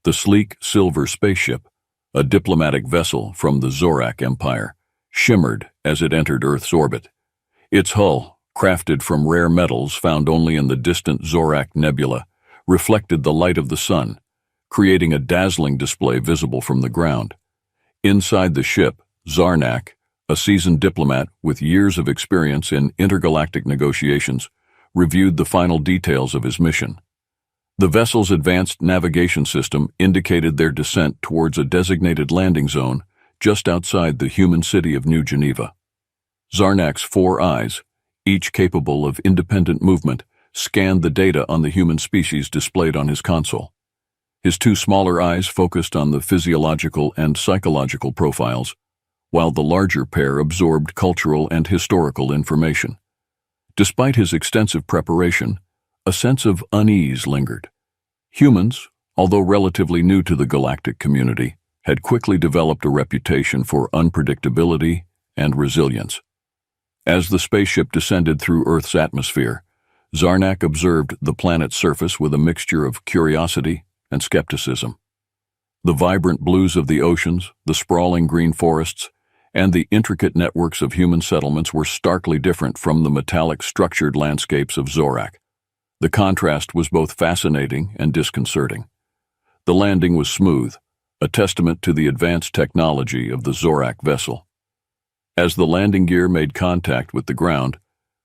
The sleek silver spaceship, a diplomatic vessel from the Zorak Empire, shimmered as it entered Earth's orbit. Its hull, crafted from rare metals found only in the distant Zorak Nebula, reflected the light of the sun, creating a dazzling display visible from the ground. Inside the ship, Zarnak, a seasoned diplomat with years of experience in intergalactic negotiations, reviewed the final details of his mission. The vessel's advanced navigation system indicated their descent towards a designated landing zone just outside the human city of New Geneva. Zarnak's 4 eyes, each capable of independent movement, scanned the data on the human species displayed on his console. His 2 smaller eyes focused on the physiological and psychological profiles, while the larger pair absorbed cultural and historical information. Despite his extensive preparation, a sense of unease lingered. Humans, although relatively new to the galactic community, had quickly developed a reputation for unpredictability and resilience. As the spaceship descended through Earth's atmosphere, Zarnak observed the planet's surface with a mixture of curiosity and skepticism. The vibrant blues of the oceans, the sprawling green forests, and the intricate networks of human settlements were starkly different from the metallic structured landscapes of Zorak. The contrast was both fascinating and disconcerting. The landing was smooth, a testament to the advanced technology of the Zorak vessel. As the landing gear made contact with the ground,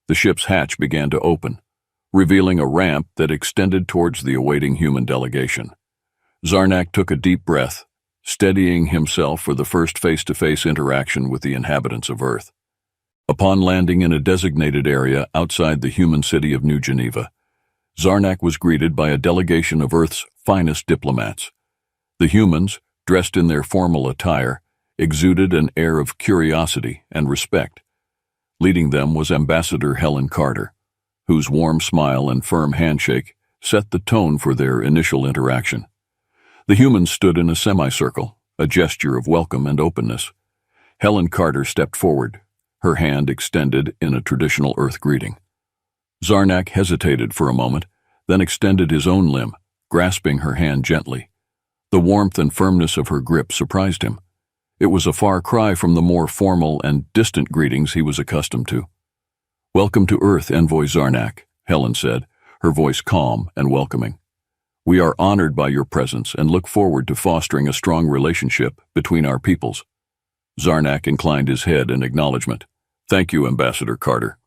the ship's hatch began to open, revealing a ramp that extended towards the awaiting human delegation. Zarnak took a deep breath, steadying himself for the first face-to-face interaction with the inhabitants of Earth. Upon landing in a designated area outside the human city of New Geneva, Zarnak was greeted by a delegation of Earth's finest diplomats. The humans, dressed in their formal attire, exuded an air of curiosity and respect. Leading them was Ambassador Helen Carter, whose warm smile and firm handshake set the tone for their initial interaction. The humans stood in a semicircle, a gesture of welcome and openness. Helen Carter stepped forward, her hand extended in a traditional Earth greeting. Zarnak hesitated for a moment, then extended his own limb, grasping her hand gently. The warmth and firmness of her grip surprised him. It was a far cry from the more formal and distant greetings he was accustomed to. "Welcome to Earth, Envoy Zarnak," Helen said, her voice calm and welcoming. "We are honored by your presence and look forward to fostering a strong relationship between our peoples." Zarnak inclined his head in acknowledgement. "Thank you, Ambassador Carter.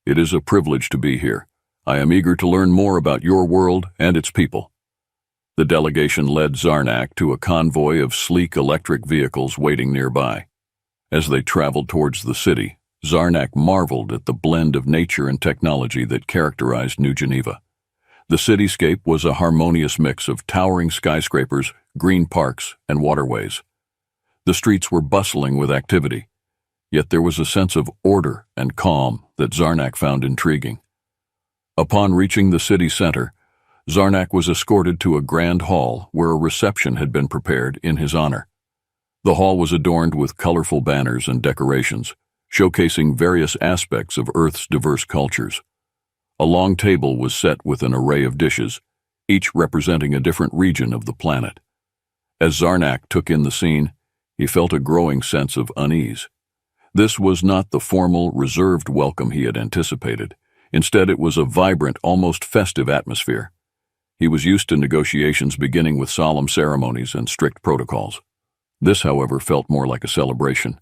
It is a privilege to be here. I am eager to learn more about your world and its people." The delegation led Zarnak to a convoy of sleek electric vehicles waiting nearby. As they traveled towards the city, Zarnak marveled at the blend of nature and technology that characterized New Geneva. The cityscape was a harmonious mix of towering skyscrapers, green parks, and waterways. The streets were bustling with activity, yet there was a sense of order and calm that Zarnak found intriguing. Upon reaching the city center, Zarnak was escorted to a grand hall where a reception had been prepared in his honor. The hall was adorned with colorful banners and decorations, showcasing various aspects of Earth's diverse cultures. A long table was set with an array of dishes, each representing a different region of the planet. As Zarnak took in the scene, he felt a growing sense of unease. This was not the formal, reserved welcome he had anticipated. Instead, it was a vibrant, almost festive atmosphere. He was used to negotiations beginning with solemn ceremonies and strict protocols. This, however, felt more like a celebration.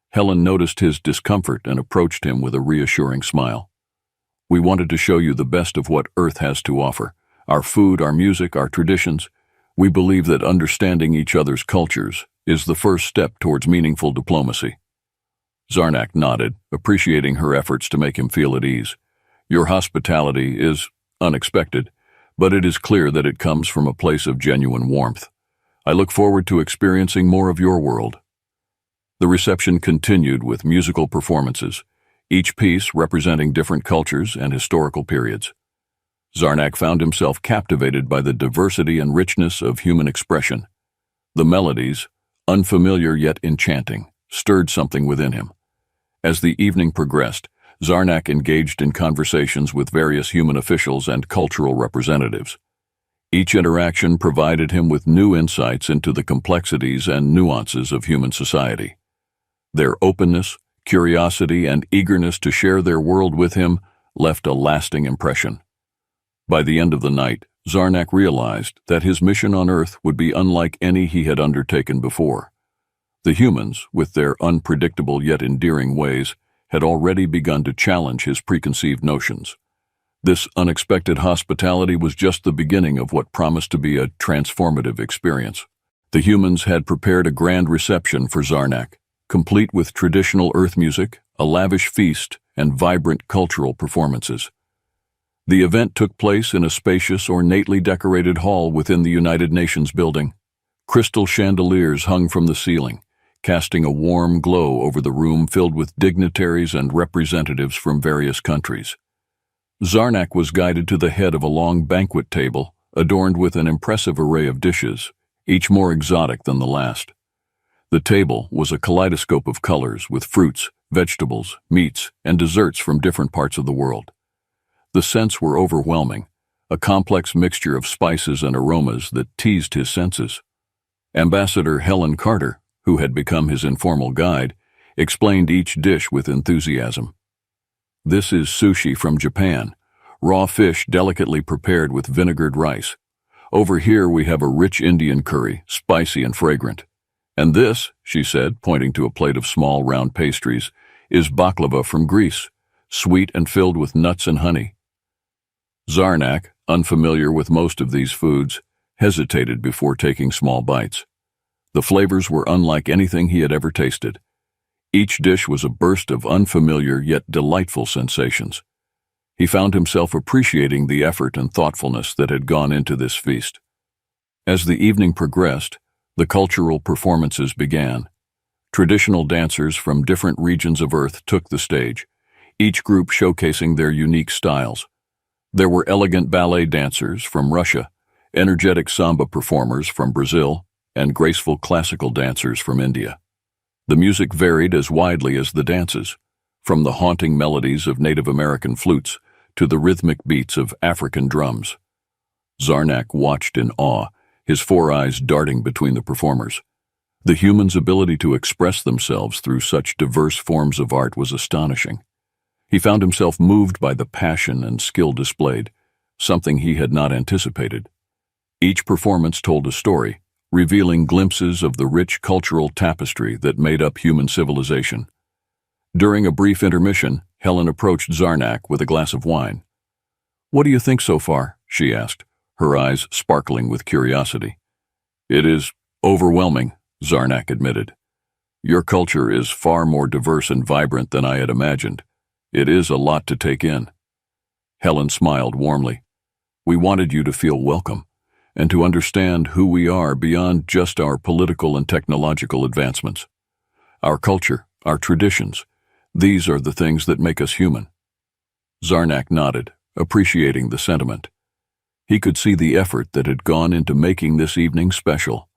Helen noticed his discomfort and approached him with a reassuring smile. "We wanted to show you the best of what Earth has to offer. Our food, our music, our traditions. We believe that understanding each other's cultures is the first step towards meaningful diplomacy." Zarnak nodded, appreciating her efforts to make him feel at ease. "Your hospitality is unexpected, but it is clear that it comes from a place of genuine warmth. I look forward to experiencing more of your world." The reception continued with musical performances, each piece representing different cultures and historical periods. Zarnak found himself captivated by the diversity and richness of human expression. The melodies, unfamiliar yet enchanting, stirred something within him. As the evening progressed, Zarnak engaged in conversations with various human officials and cultural representatives. Each interaction provided him with new insights into the complexities and nuances of human society. Their openness, curiosity, and eagerness to share their world with him left a lasting impression. By the end of the night, Zarnak realized that his mission on Earth would be unlike any he had undertaken before. The humans, with their unpredictable yet endearing ways, had already begun to challenge his preconceived notions. This unexpected hospitality was just the beginning of what promised to be a transformative experience. The humans had prepared a grand reception for Zarnak, complete with traditional Earth music, a lavish feast, and vibrant cultural performances. The event took place in a spacious, ornately decorated hall within the United Nations building. Crystal chandeliers hung from the ceiling, casting a warm glow over the room filled with dignitaries and representatives from various countries. Zarnak was guided to the head of a long banquet table, adorned with an impressive array of dishes, each more exotic than the last. The table was a kaleidoscope of colors with fruits, vegetables, meats, and desserts from different parts of the world. The scents were overwhelming, a complex mixture of spices and aromas that teased his senses. Ambassador Helen Carter, who had become his informal guide, explained each dish with enthusiasm. "This is sushi from Japan, raw fish delicately prepared with vinegared rice. Over here we have a rich Indian curry, spicy and fragrant. And this," she said, pointing to a plate of small round pastries, "is baklava from Greece, sweet and filled with nuts and honey." Zarnak, unfamiliar with most of these foods, hesitated before taking small bites. The flavors were unlike anything he had ever tasted. Each dish was a burst of unfamiliar yet delightful sensations. He found himself appreciating the effort and thoughtfulness that had gone into this feast. As the evening progressed, the cultural performances began. Traditional dancers from different regions of Earth took the stage, each group showcasing their unique styles. There were elegant ballet dancers from Russia, energetic samba performers from Brazil, and graceful classical dancers from India. The music varied as widely as the dances, from the haunting melodies of Native American flutes to the rhythmic beats of African drums. Zarnak watched in awe, his four eyes darting between the performers. The humans' ability to express themselves through such diverse forms of art was astonishing. He found himself moved by the passion and skill displayed, something he had not anticipated. Each performance told a story, revealing glimpses of the rich cultural tapestry that made up human civilization. During a brief intermission, Helen approached Zarnak with a glass of wine. "What do you think so far?" she asked, her eyes sparkling with curiosity. "It is overwhelming," Zarnak admitted. "Your culture is far more diverse and vibrant than I had imagined. It is a lot to take in." Helen smiled warmly. "We wanted you to feel welcome, and to understand who we are beyond just our political and technological advancements. Our culture, our traditions, these are the things that make us human." Zarnak nodded, appreciating the sentiment. He could see the effort that had gone into making this evening special.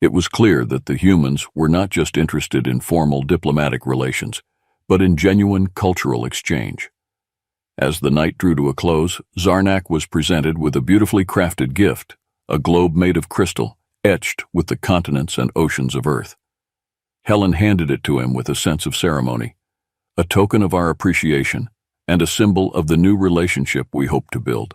It was clear that the humans were not just interested in formal diplomatic relations, but in genuine cultural exchange. As the night drew to a close, Zarnak was presented with a beautifully crafted gift, a globe made of crystal, etched with the continents and oceans of Earth. Helen handed it to him with a sense of ceremony, a token of our appreciation and a symbol of the new relationship we hope to build.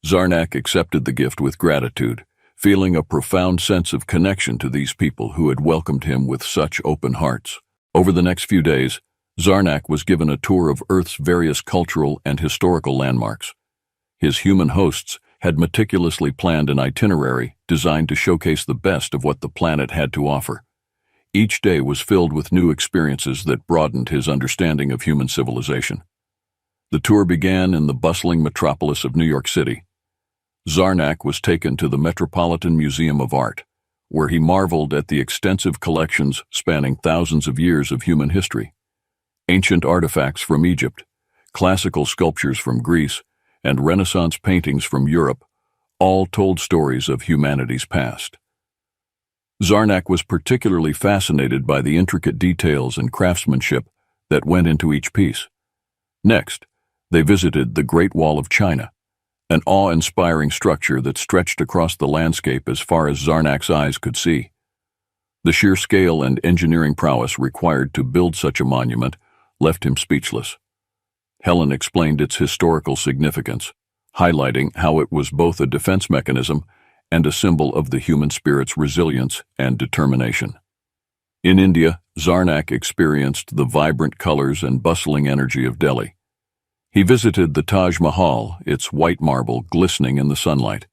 Zarnak accepted the gift with gratitude, feeling a profound sense of connection to these people who had welcomed him with such open hearts. Over the next few days, Zarnak was given a tour of Earth's various cultural and historical landmarks. His human hosts had meticulously planned an itinerary designed to showcase the best of what the planet had to offer. Each day was filled with new experiences that broadened his understanding of human civilization. The tour began in the bustling metropolis of New York City. Zarnak was taken to the Metropolitan Museum of Art, where he marveled at the extensive collections spanning thousands of years of human history. Ancient artifacts from Egypt, classical sculptures from Greece, and Renaissance paintings from Europe all told stories of humanity's past. Zarnak was particularly fascinated by the intricate details and craftsmanship that went into each piece. Next, they visited the Great Wall of China, an awe-inspiring structure that stretched across the landscape as far as Zarnak's eyes could see. The sheer scale and engineering prowess required to build such a monument left him speechless. Helen explained its historical significance, highlighting how it was both a defense mechanism and a symbol of the human spirit's resilience and determination. In India, Zarnak experienced the vibrant colors and bustling energy of Delhi. He visited the Taj Mahal, its white marble glistening in the sunlight.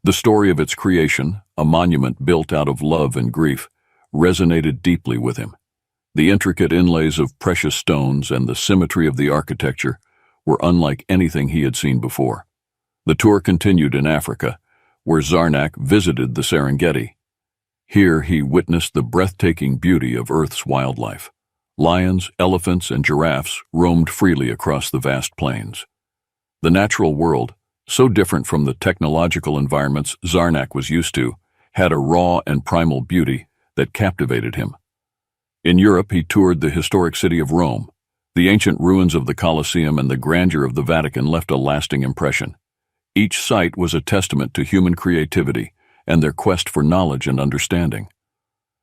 The story of its creation, a monument built out of love and grief, resonated deeply with him. The intricate inlays of precious stones and the symmetry of the architecture were unlike anything he had seen before. The tour continued in Africa, where Zarnak visited the Serengeti. Here he witnessed the breathtaking beauty of Earth's wildlife. Lions, elephants, and giraffes roamed freely across the vast plains. The natural world, so different from the technological environments Zarnak was used to, had a raw and primal beauty that captivated him. In Europe, he toured the historic city of Rome. The ancient ruins of the Colosseum and the grandeur of the Vatican left a lasting impression. Each site was a testament to human creativity and their quest for knowledge and understanding.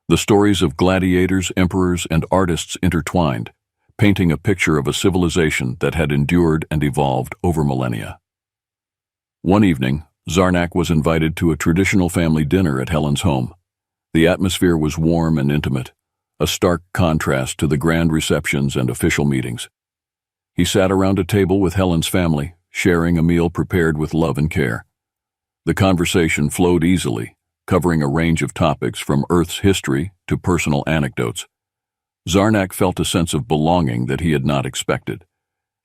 The stories of gladiators, emperors, and artists intertwined, painting a picture of a civilization that had endured and evolved over millennia. One evening, Zarnak was invited to a traditional family dinner at Helen's home. The atmosphere was warm and intimate, a stark contrast to the grand receptions and official meetings. He sat around a table with Helen's family, sharing a meal prepared with love and care. The conversation flowed easily, covering a range of topics from Earth's history to personal anecdotes. Zarnak felt a sense of belonging that he had not expected.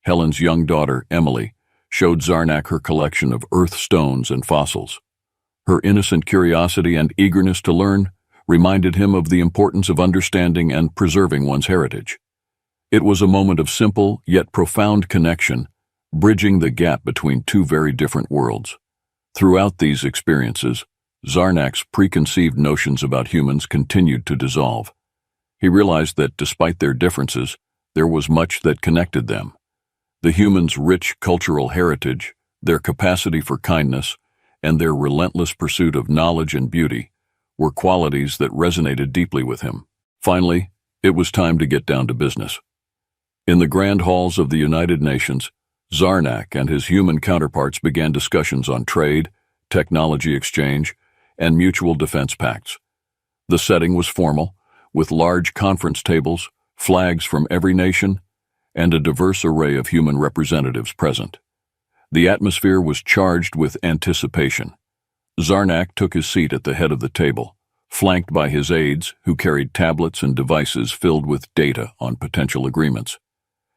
Helen's young daughter, Emily, showed Zarnak her collection of Earth stones and fossils. Her innocent curiosity and eagerness to learn reminded him of the importance of understanding and preserving one's heritage. It was a moment of simple yet profound connection, bridging the gap between two very different worlds. Throughout these experiences, Zarnak's preconceived notions about humans continued to dissolve. He realized that despite their differences, there was much that connected them. The humans' rich cultural heritage, their capacity for kindness, and their relentless pursuit of knowledge and beauty were qualities that resonated deeply with him. Finally, it was time to get down to business. In the grand halls of the United Nations, Zarnak and his human counterparts began discussions on trade, technology exchange, and mutual defense pacts. The setting was formal, with large conference tables, flags from every nation, and a diverse array of human representatives present. The atmosphere was charged with anticipation. Zarnak took his seat at the head of the table, flanked by his aides who carried tablets and devices filled with data on potential agreements.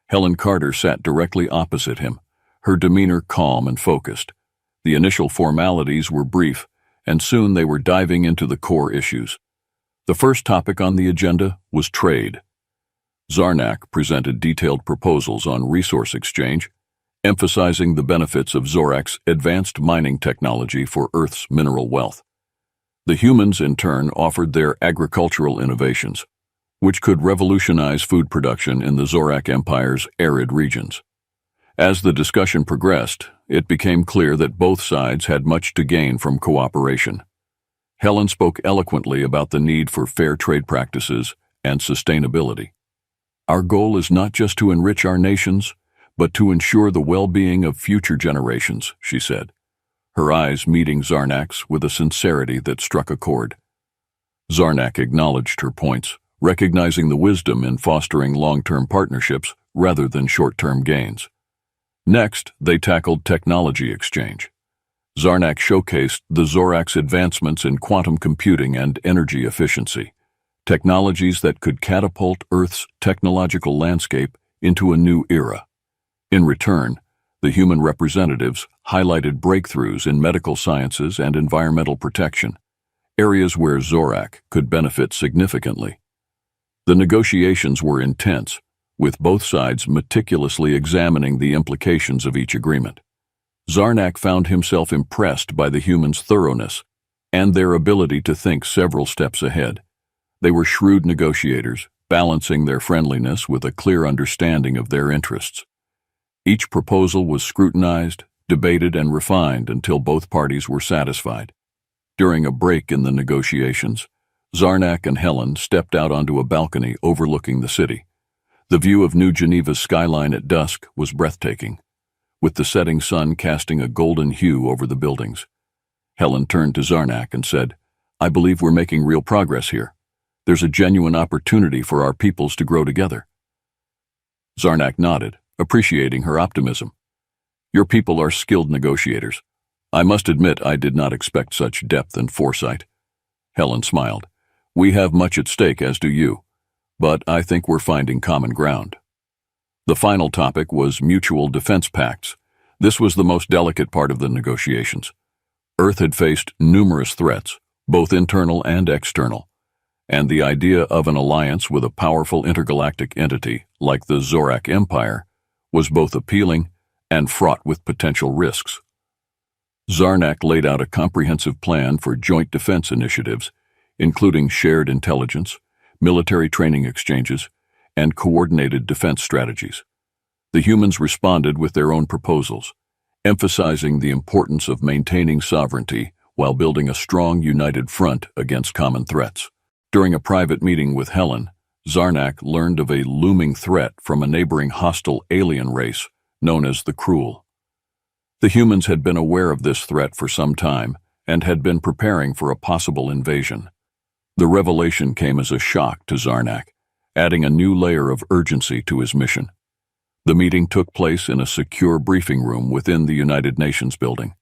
Helen Carter sat directly opposite him, her demeanor calm and focused. The initial formalities were brief, and soon they were diving into the core issues. The first topic on the agenda was trade. Zarnak presented detailed proposals on resource exchange, emphasizing the benefits of Zorak's advanced mining technology for Earth's mineral wealth. The humans, in turn, offered their agricultural innovations, which could revolutionize food production in the Zorak Empire's arid regions. As the discussion progressed, it became clear that both sides had much to gain from cooperation. Helen spoke eloquently about the need for fair trade practices and sustainability. "Our goal is not just to enrich our nations, but to ensure the well-being of future generations," she said, her eyes meeting Zarnak's with a sincerity that struck a chord. Zarnak acknowledged her points, recognizing the wisdom in fostering long-term partnerships rather than short-term gains. Next, they tackled technology exchange. Zarnak showcased the Zorak's advancements in quantum computing and energy efficiency, technologies that could catapult Earth's technological landscape into a new era. In return, the human representatives highlighted breakthroughs in medical sciences and environmental protection, areas where Zorak could benefit significantly. The negotiations were intense, with both sides meticulously examining the implications of each agreement. Zarnak found himself impressed by the humans' thoroughness and their ability to think several steps ahead. They were shrewd negotiators, balancing their friendliness with a clear understanding of their interests. Each proposal was scrutinized, debated and refined until both parties were satisfied. During a break in the negotiations, Zarnak and Helen stepped out onto a balcony overlooking the city. The view of New Geneva's skyline at dusk was breathtaking, with the setting sun casting a golden hue over the buildings. Helen turned to Zarnak and said, "I believe we're making real progress here. There's a genuine opportunity for our peoples to grow together." Zarnak nodded, appreciating her optimism. "Your people are skilled negotiators. I must admit I did not expect such depth and foresight." Helen smiled. "We have much at stake, as do you, but I think we're finding common ground." The final topic was mutual defense pacts. This was the most delicate part of the negotiations. Earth had faced numerous threats, both internal and external, and the idea of an alliance with a powerful intergalactic entity like the Zorak Empire was both appealing and fraught with potential risks. Zarnak laid out a comprehensive plan for joint defense initiatives, including shared intelligence, military training exchanges, and coordinated defense strategies. The humans responded with their own proposals, emphasizing the importance of maintaining sovereignty while building a strong, united front against common threats. During a private meeting with Helen, Zarnak learned of a looming threat from a neighboring hostile alien race known as the Cruel. The humans had been aware of this threat for some time and had been preparing for a possible invasion. The revelation came as a shock to Zarnak, adding a new layer of urgency to his mission. The meeting took place in a secure briefing room within the United Nations building.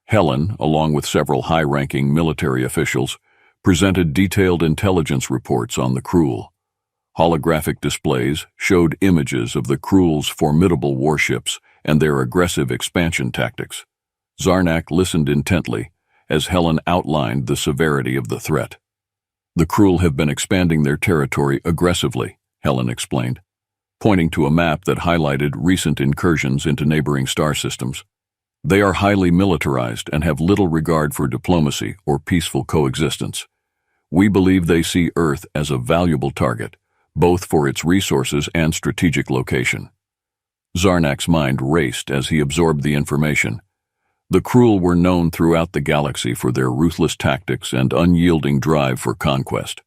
Helen, along with several high-ranking military officials, presented detailed intelligence reports on the Cruel. Holographic displays showed images of the Cruel's formidable warships and their aggressive expansion tactics. Zarnak listened intently as Helen outlined the severity of the threat. "The Cruel have been expanding their territory aggressively," Helen explained, pointing to a map that highlighted recent incursions into neighboring star systems. "They are highly militarized and have little regard for diplomacy or peaceful coexistence. We believe they see Earth as a valuable target, both for its resources and strategic location." Zarnak's mind raced as he absorbed the information. The Cruel were known throughout the galaxy for their ruthless tactics and unyielding drive for conquest.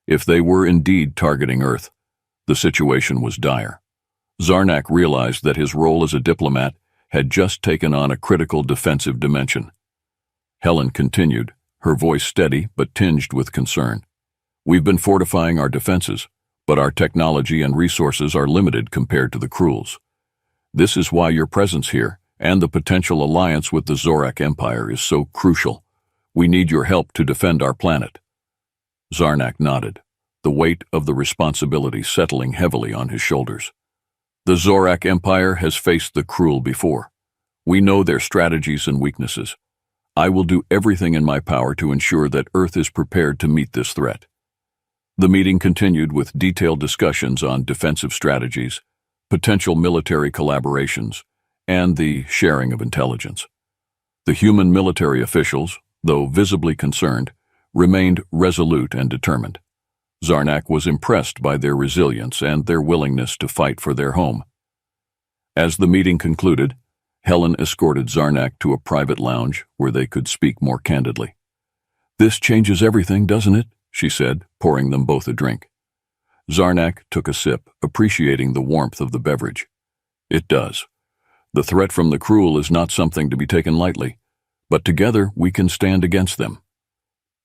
If they were indeed targeting Earth, the situation was dire. Zarnak realized that his role as a diplomat had just taken on a critical defensive dimension. Helen continued, her voice steady but tinged with concern. "We've been fortifying our defenses, but our technology and resources are limited compared to the Cruel's. This is why your presence here and the potential alliance with the Zorak Empire is so crucial. We need your help to defend our planet." Zarnak nodded, the weight of the responsibility settling heavily on his shoulders. "The Zorak Empire has faced the Cruel before. We know their strategies and weaknesses. I will do everything in my power to ensure that Earth is prepared to meet this threat." The meeting continued with detailed discussions on defensive strategies, potential military collaborations, and the sharing of intelligence. The human military officials, though visibly concerned, remained resolute and determined. Zarnak was impressed by their resilience and their willingness to fight for their home. As the meeting concluded, Helen escorted Zarnak to a private lounge where they could speak more candidly. "This changes everything, doesn't it?" she said, pouring them both a drink. Zarnak took a sip, appreciating the warmth of the beverage. "It does. The threat from the Cruel is not something to be taken lightly, but together we can stand against them."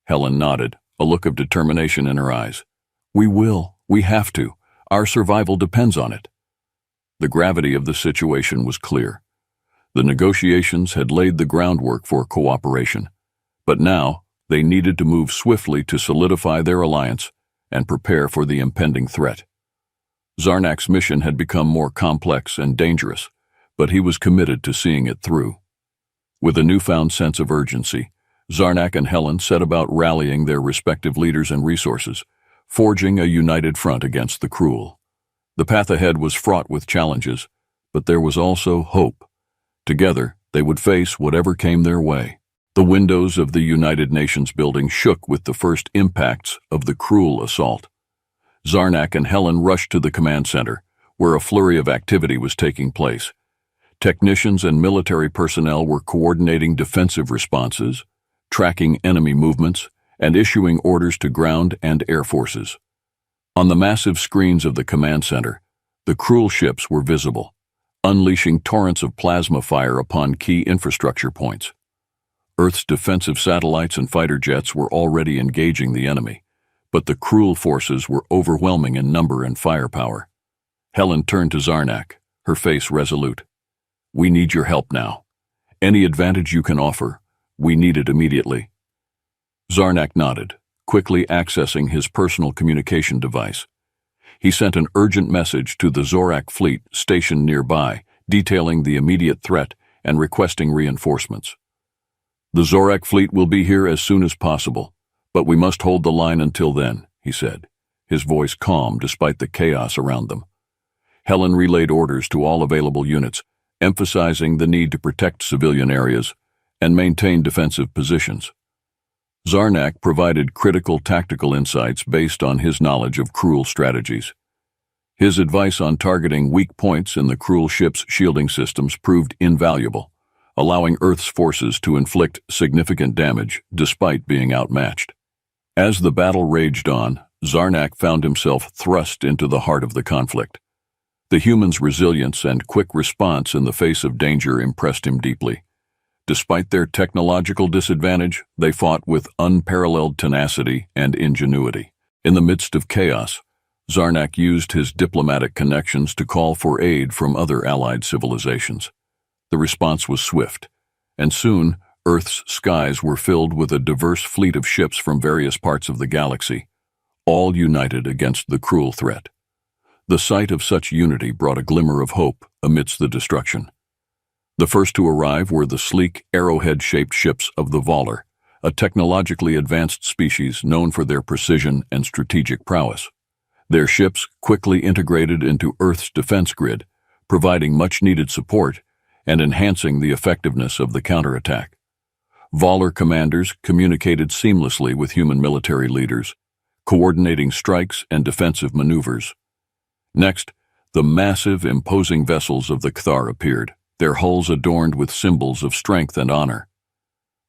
Helen nodded, a look of determination in her eyes. "We will. We have to. Our survival depends on it." The gravity of the situation was clear. The negotiations had laid the groundwork for cooperation, but now they needed to move swiftly to solidify their alliance and prepare for the impending threat. Zarnak's mission had become more complex and dangerous, but he was committed to seeing it through. With a newfound sense of urgency, Zarnak and Helen set about rallying their respective leaders and resources, forging a united front against the Cruel. The path ahead was fraught with challenges, but there was also hope. Together, they would face whatever came their way. The windows of the United Nations building shook with the first impacts of the Cruel assault. Zarnak and Helen rushed to the command center, where a flurry of activity was taking place. Technicians and military personnel were coordinating defensive responses, tracking enemy movements, and issuing orders to ground and air forces. On the massive screens of the command center, the cruel ships were visible, unleashing torrents of plasma fire upon key infrastructure points. Earth's defensive satellites and fighter jets were already engaging the enemy, but the cruel forces were overwhelming in number and firepower. Helen turned to Zarnak, her face resolute. "We need your help now. Any advantage you can offer, we need it immediately." Zarnak nodded, quickly accessing his personal communication device. He sent an urgent message to the Zorak fleet stationed nearby, detailing the immediate threat and requesting reinforcements. "The Zorak fleet will be here as soon as possible, but we must hold the line until then," he said, his voice calm despite the chaos around them. Helen relayed orders to all available units, emphasizing the need to protect civilian areas and maintain defensive positions. Zarnak provided critical tactical insights based on his knowledge of cruel strategies. His advice on targeting weak points in the cruel ship's shielding systems proved invaluable, allowing Earth's forces to inflict significant damage despite being outmatched. As the battle raged on, Zarnak found himself thrust into the heart of the conflict. The humans' resilience and quick response in the face of danger impressed him deeply. Despite their technological disadvantage, they fought with unparalleled tenacity and ingenuity. In the midst of chaos, Zarnak used his diplomatic connections to call for aid from other allied civilizations. The response was swift, and soon Earth's skies were filled with a diverse fleet of ships from various parts of the galaxy, all united against the cruel threat. The sight of such unity brought a glimmer of hope amidst the destruction. The first to arrive were the sleek, arrowhead-shaped ships of the Valar, a technologically advanced species known for their precision and strategic prowess. Their ships quickly integrated into Earth's defense grid, providing much-needed support and enhancing the effectiveness of the counterattack. Valar commanders communicated seamlessly with human military leaders, coordinating strikes and defensive maneuvers. Next, the massive, imposing vessels of the Cathar appeared, their hulls adorned with symbols of strength and honor.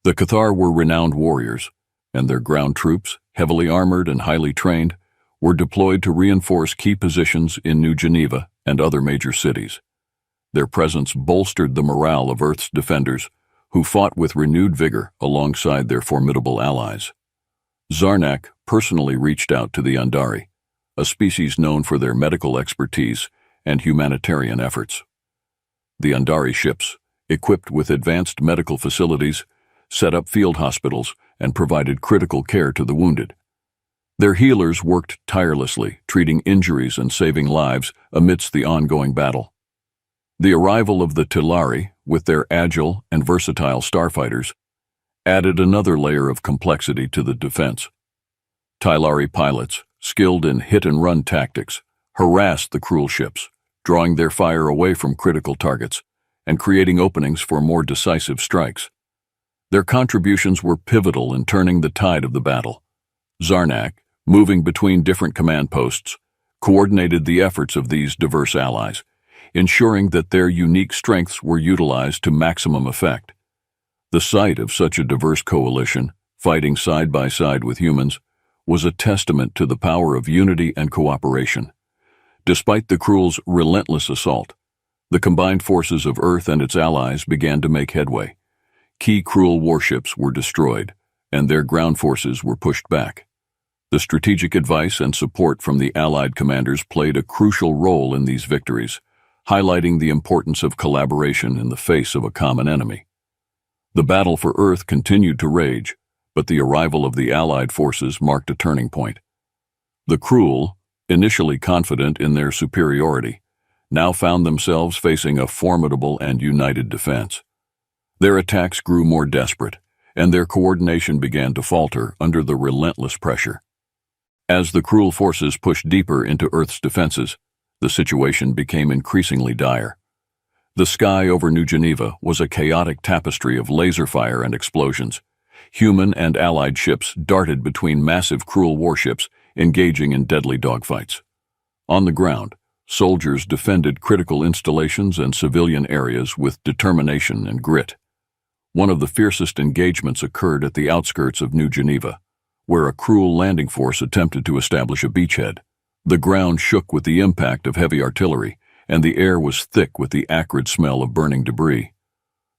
The Cathar were renowned warriors, and their ground troops, heavily armored and highly trained, were deployed to reinforce key positions in New Geneva and other major cities. Their presence bolstered the morale of Earth's defenders, who fought with renewed vigor alongside their formidable allies. Zarnak personally reached out to the Andari, a species known for their medical expertise and humanitarian efforts. The Andari ships, equipped with advanced medical facilities, set up field hospitals and provided critical care to the wounded. Their healers worked tirelessly, treating injuries and saving lives amidst the ongoing battle. The arrival of the Tilari, with their agile and versatile starfighters, added another layer of complexity to the defense. Tilari pilots, skilled in hit-and-run tactics, harassed the cruel ships, drawing their fire away from critical targets and creating openings for more decisive strikes. Their contributions were pivotal in turning the tide of the battle. Zarnak, moving between different command posts, coordinated the efforts of these diverse allies, ensuring that their unique strengths were utilized to maximum effect. The sight of such a diverse coalition, fighting side by side with humans, was a testament to the power of unity and cooperation. Despite the Cruel's relentless assault, the combined forces of Earth and its allies began to make headway. Key Cruel warships were destroyed, and their ground forces were pushed back. The strategic advice and support from the Allied commanders played a crucial role in these victories, highlighting the importance of collaboration in the face of a common enemy. The battle for Earth continued to rage, but the arrival of the Allied forces marked a turning point. The Cruel, initially confident in their superiority, now found themselves facing a formidable and united defense. Their attacks grew more desperate, and their coordination began to falter under the relentless pressure. As the Cruel forces pushed deeper into Earth's defenses, the situation became increasingly dire. The sky over New Geneva was a chaotic tapestry of laser fire and explosions. Human and Allied ships darted between massive Cruel warships, engaging in deadly dogfights. On the ground, soldiers defended critical installations and civilian areas with determination and grit. One of the fiercest engagements occurred at the outskirts of New Geneva, where a cruel landing force attempted to establish a beachhead. The ground shook with the impact of heavy artillery, and the air was thick with the acrid smell of burning debris.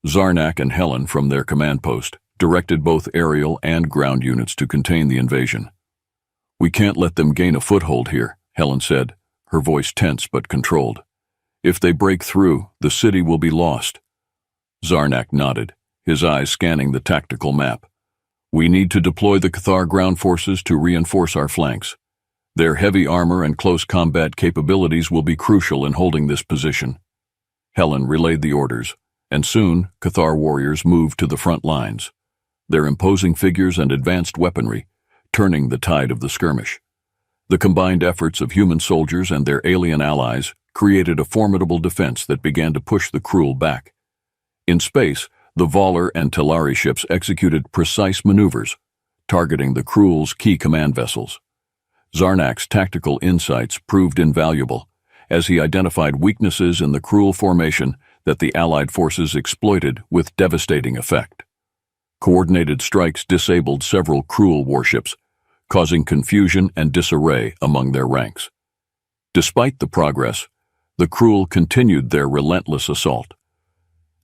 Zarnak and Helen, from their command post, directed both aerial and ground units to contain the invasion. "We can't let them gain a foothold here," Helen said, her voice tense but controlled. "If they break through, the city will be lost." Zarnak nodded, his eyes scanning the tactical map. "We need to deploy the Cathar ground forces to reinforce our flanks. Their heavy armor and close combat capabilities will be crucial in holding this position." Helen relayed the orders, and soon Cathar warriors moved to the front lines, their imposing figures and advanced weaponry turning the tide of the skirmish. The combined efforts of human soldiers and their alien allies created a formidable defense that began to push the Cruel back. In space, the Valar and Telari ships executed precise maneuvers, targeting the Cruel's key command vessels. Zarnak's tactical insights proved invaluable, as he identified weaknesses in the Cruel formation that the Allied forces exploited with devastating effect. Coordinated strikes disabled several Cruel warships, causing confusion and disarray among their ranks. Despite the progress, the Cruel continued their relentless assault.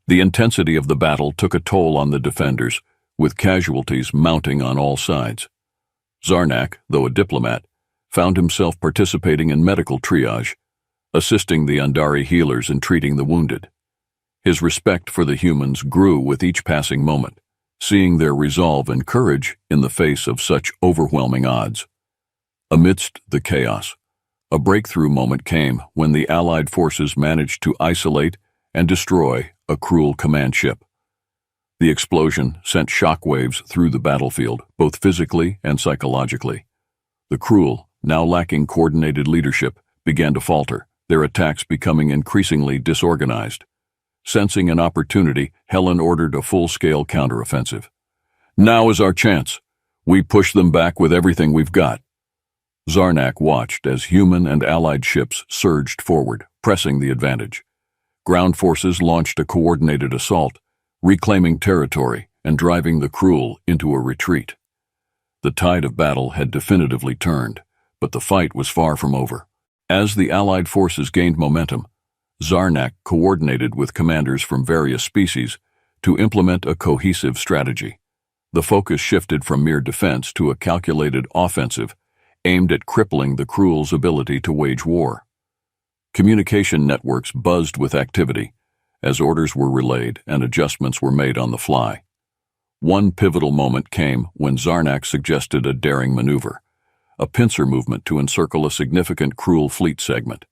The intensity of the battle took a toll on the defenders, with casualties mounting on all sides. Zarnak, though a diplomat, found himself participating in medical triage, assisting the Undari healers in treating the wounded. His respect for the humans grew with each passing moment, seeing their resolve and courage in the face of such overwhelming odds. Amidst the chaos, a breakthrough moment came when the Allied forces managed to isolate and destroy a Cruel command ship. The explosion sent shockwaves through the battlefield, both physically and psychologically. The Cruel, now lacking coordinated leadership, began to falter, their attacks becoming increasingly disorganized. Sensing an opportunity, Helen ordered a full-scale counteroffensive. "Now is our chance. We push them back with everything we've got." Zarnak watched as human and Allied ships surged forward, pressing the advantage. Ground forces launched a coordinated assault, reclaiming territory and driving the Cruel into a retreat. The tide of battle had definitively turned, but the fight was far from over. As the Allied forces gained momentum, Zarnak coordinated with commanders from various species to implement a cohesive strategy. The focus shifted from mere defense to a calculated offensive aimed at crippling the Cruel's ability to wage war. Communication networks buzzed with activity as orders were relayed and adjustments were made on the fly. One pivotal moment came when Zarnak suggested a daring maneuver, a pincer movement to encircle a significant Cruel fleet segment.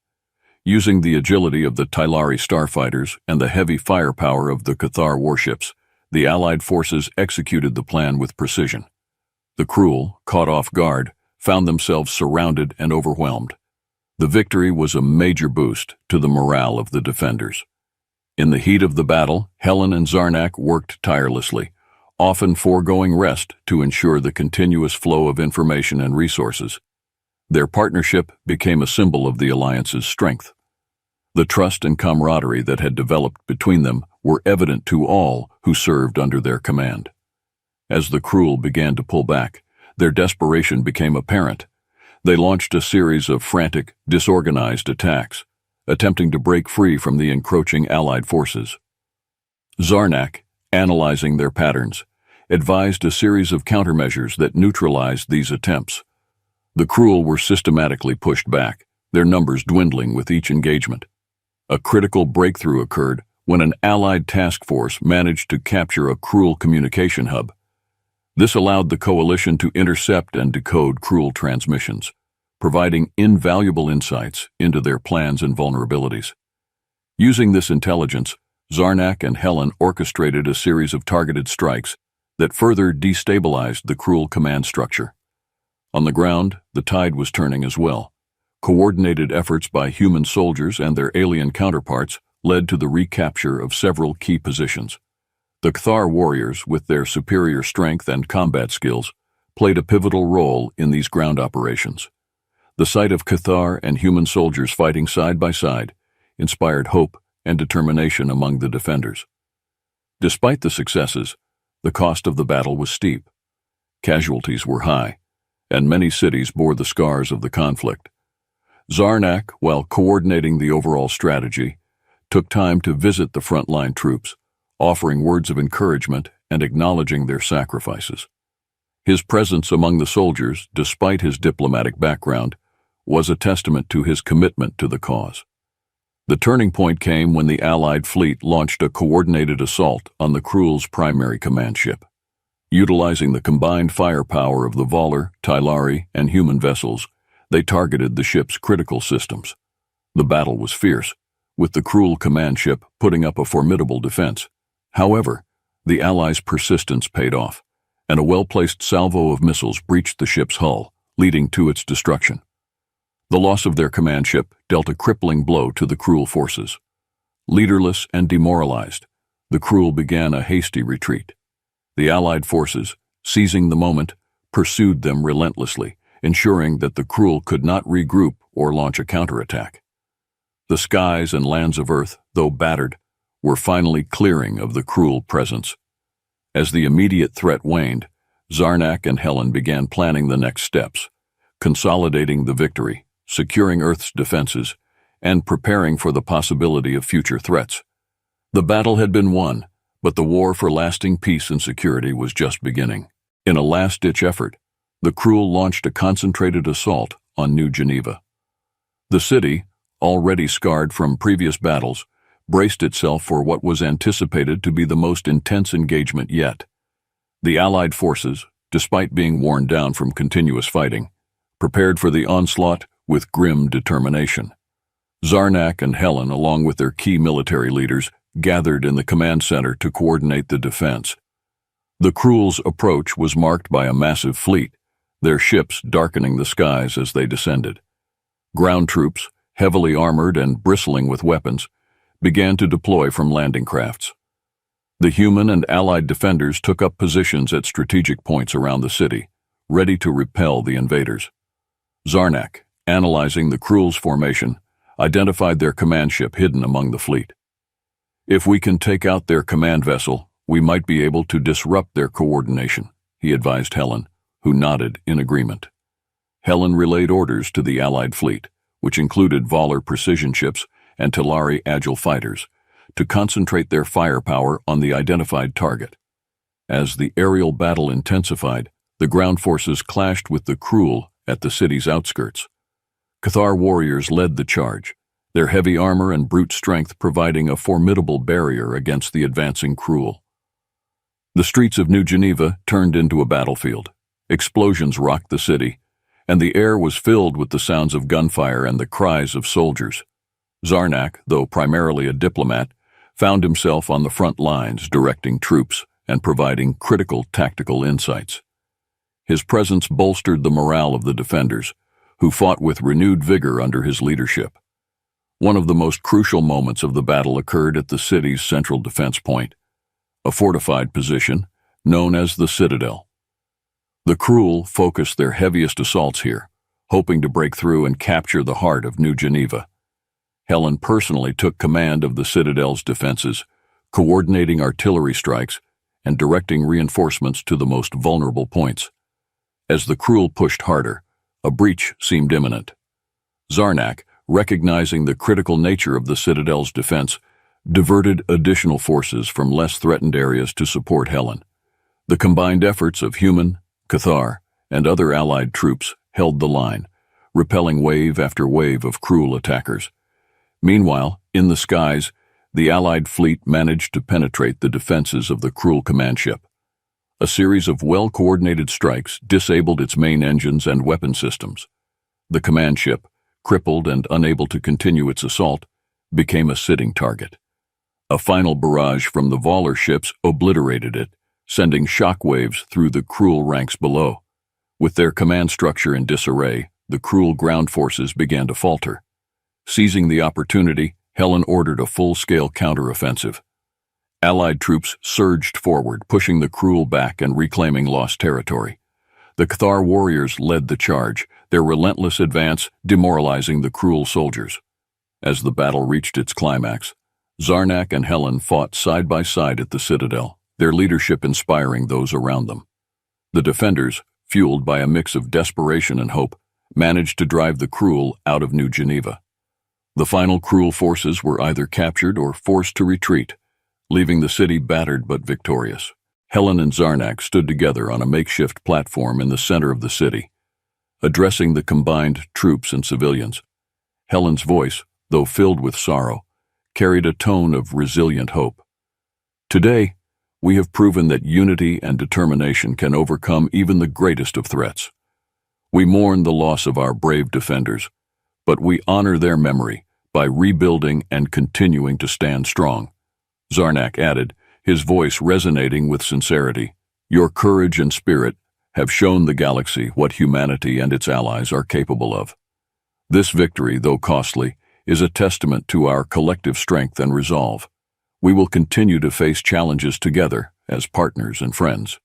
Using the agility of the Tylari starfighters and the heavy firepower of the Cathar warships, the Allied forces executed the plan with precision. The Cruel, caught off guard, found themselves surrounded and overwhelmed. The victory was a major boost to the morale of the defenders. In the heat of the battle, Helen and Zarnak worked tirelessly, often foregoing rest to ensure the continuous flow of information and resources. Their partnership became a symbol of the alliance's strength. The trust and camaraderie that had developed between them were evident to all who served under their command. As the Cruel began to pull back, their desperation became apparent. They launched a series of frantic, disorganized attacks, attempting to break free from the encroaching Allied forces. Zarnak, analyzing their patterns, advised a series of countermeasures that neutralized these attempts. The Cruel were systematically pushed back, their numbers dwindling with each engagement. A critical breakthrough occurred when an Allied task force managed to capture a Cruel communication hub. This allowed the coalition to intercept and decode Cruel transmissions, providing invaluable insights into their plans and vulnerabilities. Using this intelligence, Zarnak and Helen orchestrated a series of targeted strikes that further destabilized the Cruel command structure. On the ground, the tide was turning as well. Coordinated efforts by human soldiers and their alien counterparts led to the recapture of several key positions. The Cathar warriors, with their superior strength and combat skills, played a pivotal role in these ground operations. The sight of Cathar and human soldiers fighting side by side inspired hope and determination among the defenders. Despite the successes, the cost of the battle was steep. Casualties were high, and many cities bore the scars of the conflict. Zarnak, while coordinating the overall strategy, took time to visit the frontline troops, offering words of encouragement and acknowledging their sacrifices. His presence among the soldiers, despite his diplomatic background, was a testament to his commitment to the cause. The turning point came when the Allied fleet launched a coordinated assault on the Krull's primary command ship. Utilizing the combined firepower of the Valar, Tylari, and human vessels, they targeted the ship's critical systems. The battle was fierce, with the Krull command ship putting up a formidable defense. However, the Allies' persistence paid off, and a well-placed salvo of missiles breached the ship's hull, leading to its destruction. The loss of their command ship dealt a crippling blow to the Krull forces. Leaderless and demoralized, the Krull began a hasty retreat. The Allied forces, seizing the moment, pursued them relentlessly, ensuring that the Krull could not regroup or launch a counterattack. The skies and lands of Earth, though battered, were finally clearing of the Krull presence. As the immediate threat waned, Zarnak and Helen began planning the next steps, consolidating the victory, securing Earth's defenses, and preparing for the possibility of future threats. The battle had been won, but the war for lasting peace and security was just beginning. In a last-ditch effort, the Krull launched a concentrated assault on New Geneva. The city, already scarred from previous battles, braced itself for what was anticipated to be the most intense engagement yet. The Allied forces, despite being worn down from continuous fighting, prepared for the onslaught with grim determination. Zarnak and Helen, along with their key military leaders, gathered in the command center to coordinate the defense. The Krull's approach was marked by a massive fleet, their ships darkening the skies as they descended. Ground troops, heavily armored and bristling with weapons, began to deploy from landing crafts. The human and Allied defenders took up positions at strategic points around the city, ready to repel the invaders. Zarnak, analyzing the Krull's formation, identified their command ship hidden among the fleet. "If we can take out their command vessel, we might be able to disrupt their coordination," he advised Helen, who nodded in agreement. Helen relayed orders to the Allied fleet, which included Valar precision ships and Talari agile fighters, to concentrate their firepower on the identified target. As the aerial battle intensified, the ground forces clashed with the Krull at the city's outskirts. Cathar warriors led the charge, their heavy armor and brute strength providing a formidable barrier against the advancing Krull. The streets of New Geneva turned into a battlefield. Explosions rocked the city, and the air was filled with the sounds of gunfire and the cries of soldiers. Zarnak, though primarily a diplomat, found himself on the front lines directing troops and providing critical tactical insights. His presence bolstered the morale of the defenders, who fought with renewed vigor under his leadership. One of the most crucial moments of the battle occurred at the city's central defense point, a fortified position known as the Citadel. The Krull focused their heaviest assaults here, hoping to break through and capture the heart of New Geneva. Helen personally took command of the Citadel's defenses, coordinating artillery strikes and directing reinforcements to the most vulnerable points. As the Krull pushed harder, a breach seemed imminent. Zarnak, recognizing the critical nature of the Citadel's defense, diverted additional forces from less threatened areas to support Helen. The combined efforts of human, Cathar, and other Allied troops held the line, repelling wave after wave of Krull attackers. Meanwhile, in the skies, the Allied fleet managed to penetrate the defenses of the Krull command ship. A series of well-coordinated strikes disabled its main engines and weapon systems. The command ship, crippled and unable to continue its assault, became a sitting target. A final barrage from the Valar ships obliterated it, sending shockwaves through the Krull ranks below. With their command structure in disarray, the Krull ground forces began to falter. Seizing the opportunity, Helen ordered a full-scale counteroffensive. Allied troops surged forward, pushing the Krull back and reclaiming lost territory. The Cathar warriors led the charge, their relentless advance demoralizing the cruel soldiers. As the battle reached its climax, Zarnak and Helen fought side by side at the citadel, their leadership inspiring those around them. The defenders, fueled by a mix of desperation and hope, managed to drive the cruel out of New Geneva. The final cruel forces were either captured or forced to retreat, leaving the city battered but victorious. Helen and Zarnak stood together on a makeshift platform in the center of the city, addressing the combined troops and civilians. Helen's voice, though filled with sorrow, carried a tone of resilient hope. Today, we have proven that unity and determination can overcome even the greatest of threats. We mourn the loss of our brave defenders, but we honor their memory by rebuilding and continuing to stand strong. Zarnak added, his voice resonating with sincerity. Your courage and spirit have shown the galaxy what humanity and its allies are capable of. This victory, though costly, is a testament to our collective strength and resolve. We will continue to face challenges together as partners and friends.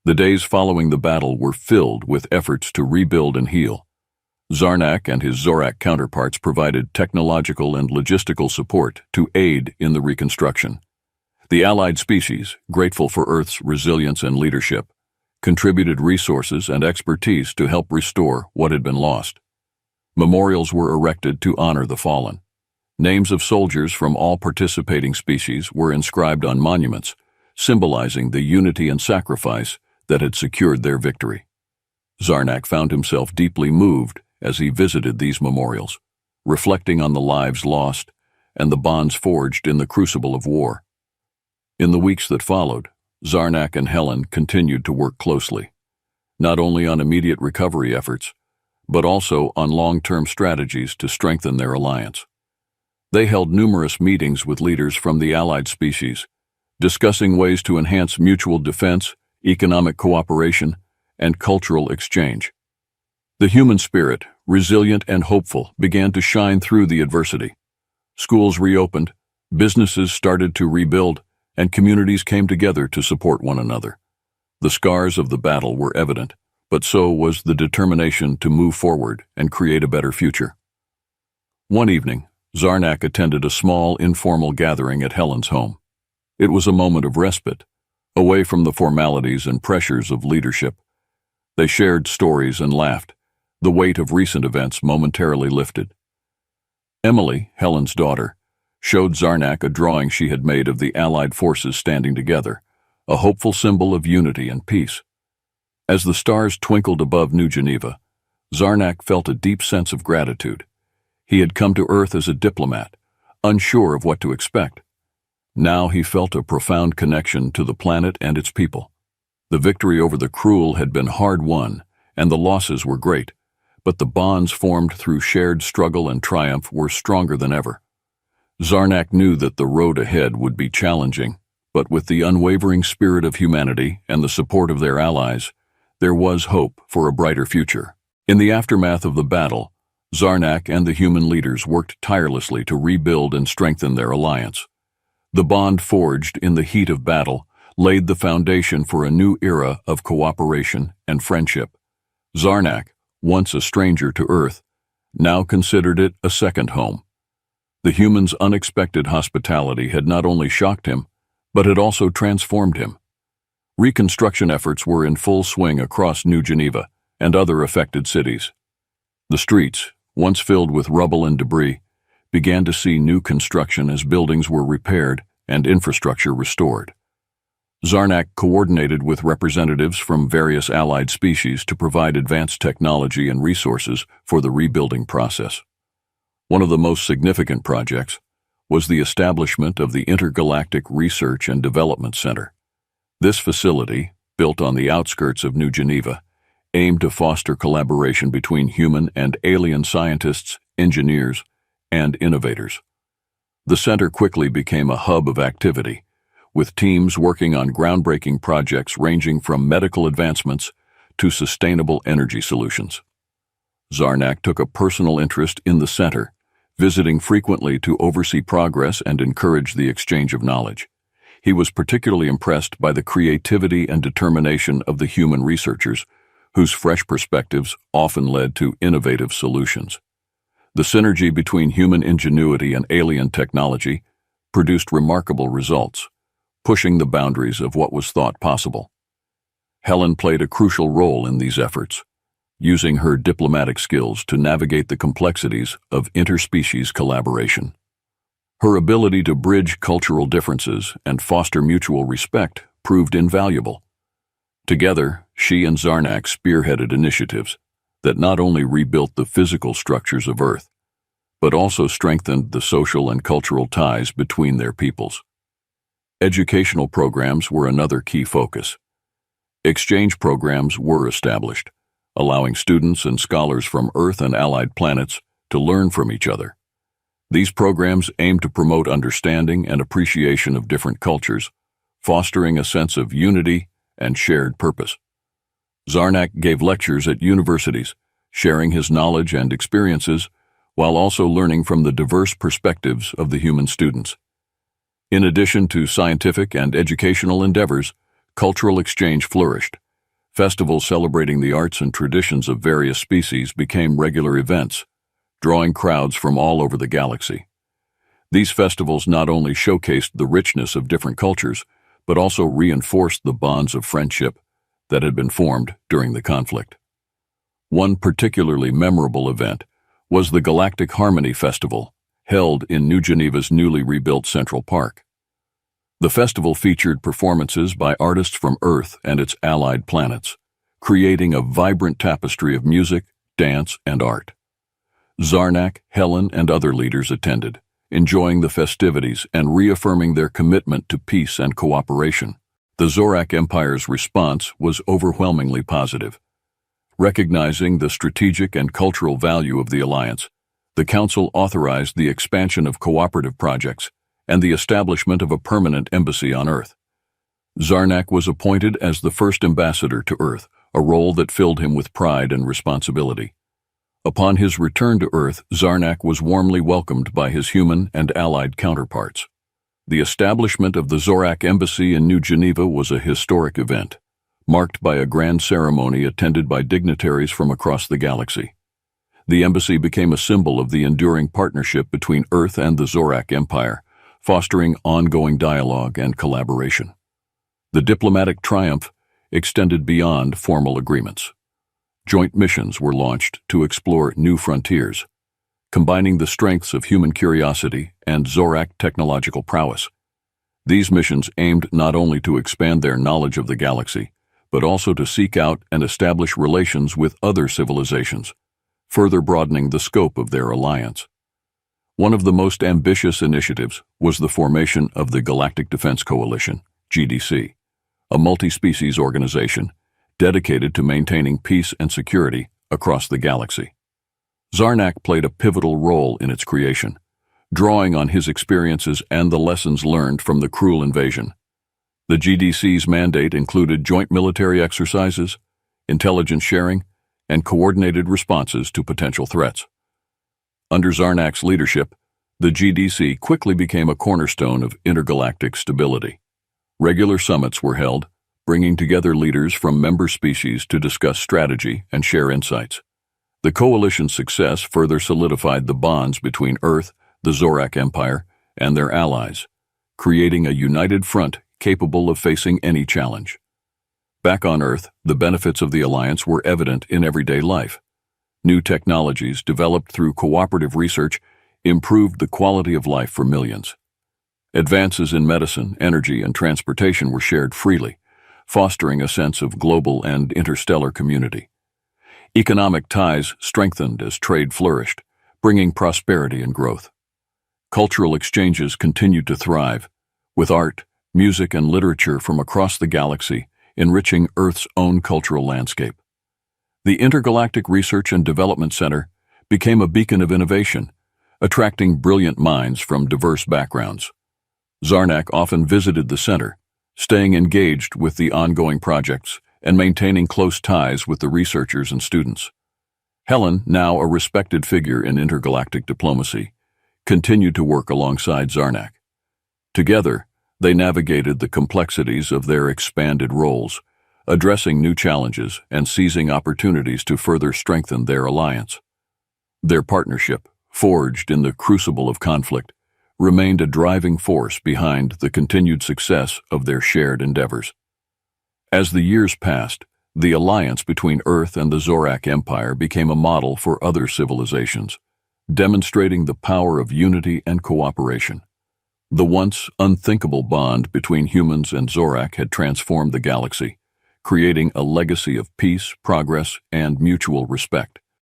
The days following the battle were filled with efforts to rebuild and heal. Zarnak and his Zorak counterparts provided technological and logistical support to aid in the reconstruction. The allied species, grateful for Earth's resilience and leadership, contributed resources and expertise to help restore what had been lost. Memorials were erected to honor the fallen. Names of soldiers from all participating species were inscribed on monuments, symbolizing the unity and sacrifice that had secured their victory. Zarnak found himself deeply moved as he visited these memorials, reflecting on the lives lost and the bonds forged in the crucible of war. In the weeks that followed, Zarnak and Helen continued to work closely, not only on immediate recovery efforts, but also on long-term strategies to strengthen their alliance. They held numerous meetings with leaders from the allied species, discussing ways to enhance mutual defense, economic cooperation, and cultural exchange. The human spirit, resilient and hopeful, began to shine through the adversity. Schools reopened, businesses started to rebuild, and communities came together to support one another. The scars of the battle were evident, but so was the determination to move forward and create a better future. One evening, Zarnak attended a small, informal gathering at Helen's home. It was a moment of respite, away from the formalities and pressures of leadership. They shared stories and laughed, the weight of recent events momentarily lifted. Emily, Helen's daughter, showed Zarnak a drawing she had made of the Allied forces standing together, a hopeful symbol of unity and peace. As the stars twinkled above New Geneva, Zarnak felt a deep sense of gratitude. He had come to Earth as a diplomat, unsure of what to expect. Now he felt a profound connection to the planet and its people. The victory over the cruel had been hard won, and the losses were great, but the bonds formed through shared struggle and triumph were stronger than ever. Zarnak knew that the road ahead would be challenging, but with the unwavering spirit of humanity and the support of their allies, there was hope for a brighter future. In the aftermath of the battle, Zarnak and the human leaders worked tirelessly to rebuild and strengthen their alliance. The bond forged in the heat of battle laid the foundation for a new era of cooperation and friendship. Zarnak, once a stranger to Earth, now considered it a second home. The humans' unexpected hospitality had not only shocked him, but had also transformed him. Reconstruction efforts were in full swing across New Geneva and other affected cities. The streets, once filled with rubble and debris, began to see new construction as buildings were repaired and infrastructure restored. Zarnak coordinated with representatives from various allied species to provide advanced technology and resources for the rebuilding process. One of the most significant projects was the establishment of the Intergalactic Research and Development Center. This facility, built on the outskirts of New Geneva, aimed to foster collaboration between human and alien scientists, engineers, and innovators. The center quickly became a hub of activity, with teams working on groundbreaking projects ranging from medical advancements to sustainable energy solutions. Zarnak took a personal interest in the center, visiting frequently to oversee progress and encourage the exchange of knowledge. He was particularly impressed by the creativity and determination of the human researchers, whose fresh perspectives often led to innovative solutions. The synergy between human ingenuity and alien technology produced remarkable results, pushing the boundaries of what was thought possible. Helen played a crucial role in these efforts, using her diplomatic skills to navigate the complexities of interspecies collaboration. Her ability to bridge cultural differences and foster mutual respect proved invaluable. Together, she and Zarnak spearheaded initiatives that not only rebuilt the physical structures of Earth, but also strengthened the social and cultural ties between their peoples. Educational programs were another key focus. Exchange programs were established, allowing students and scholars from Earth and allied planets to learn from each other. These programs aimed to promote understanding and appreciation of different cultures, fostering a sense of unity and shared purpose. Zarnak gave lectures at universities, sharing his knowledge and experiences while also learning from the diverse perspectives of the human students. In addition to scientific and educational endeavors, cultural exchange flourished. Festivals celebrating the arts and traditions of various species became regular events, drawing crowds from all over the galaxy. These festivals not only showcased the richness of different cultures, but also reinforced the bonds of friendship that had been formed during the conflict. One particularly memorable event was the Galactic Harmony Festival, held in New Geneva's newly rebuilt Central Park. The festival featured performances by artists from Earth and its allied planets, creating a vibrant tapestry of music, dance, and art. Zarnak, Helen, and other leaders attended, enjoying the festivities and reaffirming their commitment to peace and cooperation. The Zorak Empire's response was overwhelmingly positive. Recognizing the strategic and cultural value of the alliance, the Council authorized the expansion of cooperative projects and the establishment of a permanent embassy on Earth. Zarnak was appointed as the first ambassador to Earth, a role that filled him with pride and responsibility. Upon his return to Earth, Zarnak was warmly welcomed by his human and allied counterparts. The establishment of the Zorak Embassy in New Geneva was a historic event, marked by a grand ceremony attended by dignitaries from across the galaxy. The embassy became a symbol of the enduring partnership between Earth and the Zorak Empire, fostering ongoing dialogue and collaboration. The diplomatic triumph extended beyond formal agreements. Joint missions were launched to explore new frontiers, combining the strengths of human curiosity and Zorak technological prowess. These missions aimed not only to expand their knowledge of the galaxy, but also to seek out and establish relations with other civilizations, further broadening the scope of their alliance. One of the most ambitious initiatives was the formation of the Galactic Defense Coalition, GDC, a multi-species organization dedicated to maintaining peace and security across the galaxy. Zarnak played a pivotal role in its creation, drawing on his experiences and the lessons learned from the cruel invasion. The GDC's mandate included joint military exercises, intelligence sharing, and coordinated responses to potential threats. Under Zarnak's leadership, the GDC quickly became a cornerstone of intergalactic stability. Regular summits were held, bringing together leaders from member species to discuss strategy and share insights. The coalition's success further solidified the bonds between Earth, the Zorak Empire, and their allies, creating a united front capable of facing any challenge. Back on Earth, the benefits of the alliance were evident in everyday life. New technologies developed through cooperative research improved the quality of life for millions. Advances in medicine, energy, and transportation were shared freely, fostering a sense of global and interstellar community. Economic ties strengthened as trade flourished, bringing prosperity and growth. Cultural exchanges continued to thrive, with art, music, and literature from across the galaxy enriching Earth's own cultural landscape. The Intergalactic Research and Development Center became a beacon of innovation, attracting brilliant minds from diverse backgrounds. Zarnak often visited the center, staying engaged with the ongoing projects and maintaining close ties with the researchers and students. Helen, now a respected figure in intergalactic diplomacy, continued to work alongside Zarnak. Together, they navigated the complexities of their expanded roles, addressing new challenges and seizing opportunities to further strengthen their alliance. Their partnership, forged in the crucible of conflict, remained a driving force behind the continued success of their shared endeavors. As the years passed, the alliance between Earth and the Zorak Empire became a model for other civilizations, demonstrating the power of unity and cooperation. The once unthinkable bond between humans and Zorak had transformed the galaxy, creating a legacy of peace, progress, and mutual respect.